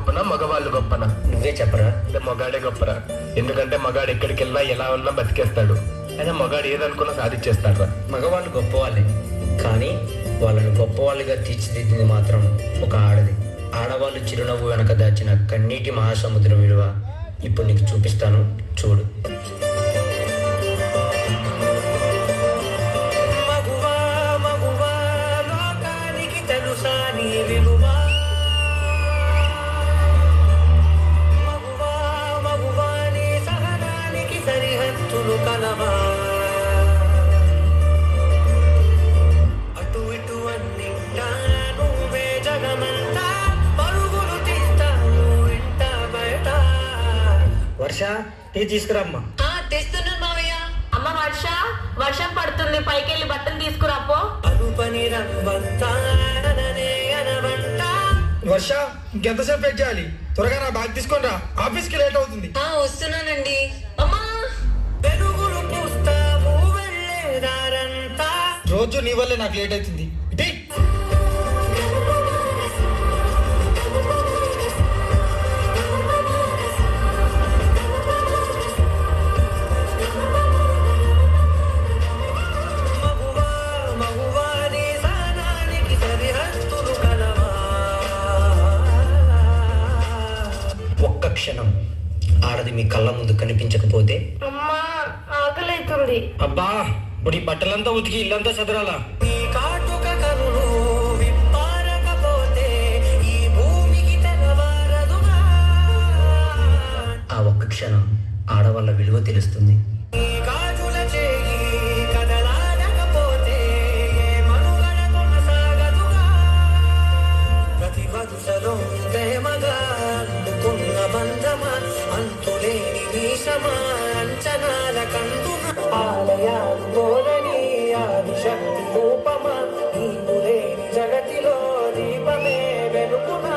గొప్పనా మగవాళ్ళు గొప్పనా? నువ్వే చెప్పరా. మగాడే గొప్పరా. ఎందుకంటే మగాడు ఎక్కడికి వెళ్ళినా ఎలా ఉన్నా బతికేస్తాడు. అయినా మగాడు ఏదనుకున్నా సాధించేస్తాడు. మగవాళ్ళు గొప్పవాళ్ళే, కానీ వాళ్ళను గొప్పవాళ్ళుగా తీర్చిదిద్దింది మాత్రం ఒక ఆడది. ఆడవాళ్ళు చిరునవ్వు వెనక దాచిన కన్నీటి మహాసముద్రం విలువ ఇప్పుడు నీకు చూపిస్తాను, చూడు. వర్ష, టీ తీసుకురామ్మా. తెస్తున్నాను మావయ్య. అమ్మ వర్ష, వర్షం పడుతుంది, పైకి వెళ్ళి బట్టలు తీసుకురాపో. వర్ష, ఇంకెంతసేపు వెయిట్ చేయాలి? త్వరగా నా బ్యాగ్ తీసుకొని రా, ఆఫీస్కి లేట్ అవుతుంది. వస్తున్నానండి. అమ్మా, రోజు నీ వల్లే నాకు లేట్ అవుతుంది. ఇటీ ఒక్క క్షణం ఆడది మీ కళ్ళ ముందు కనిపించకపోతే? అమ్మా, ఆకలైతుంది. అబ్బా, ఇప్పుడు ఈ బట్టలంతా ఉతికి ఇల్లంతా చదరాలా? ఆ ఒక్క క్షణం ఆడవాళ్ళ విలువ తెలుస్తుంది. జగతిలో దీపమే వెలుగునా,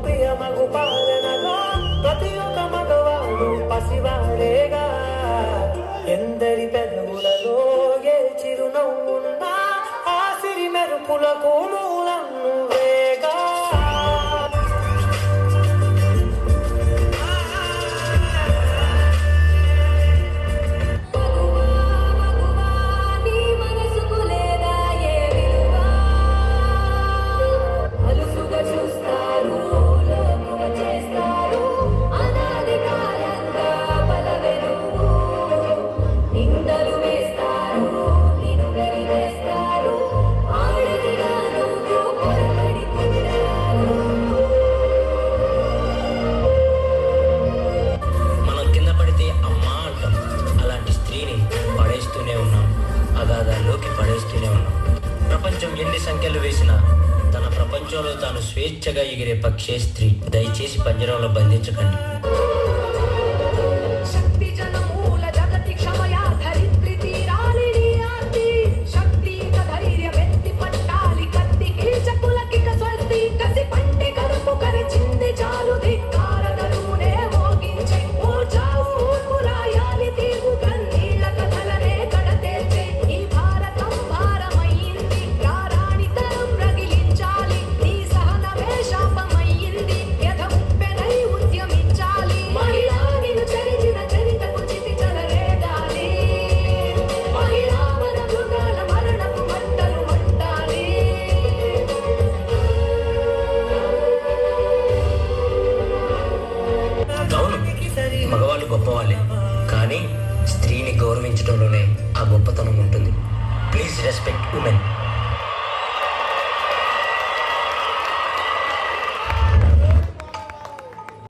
ప్రియమగు పాలనలో ప్రతి ఒక్క మగవాడు పసివాడేగా. ఎందరి పెదవులలో ఏ చిరునవ్వున్నా ఆ సిరి మెరుపులకు మూలం నువ్వేగా. ప్రపంచం ఎన్ని సంఖ్యలు వేసినా తన ప్రపంచంలో తాను స్వేచ్ఛగా ఎగిరే పక్షే స్త్రీ. దయచేసి పంజరంలో బంధించకండి. మగవాళ్ళు గొప్పవాళ్ళే, కానీ స్త్రీని గౌరవించడంలోనే ఆ గొప్పతనం ఉంటుంది. Please respect women.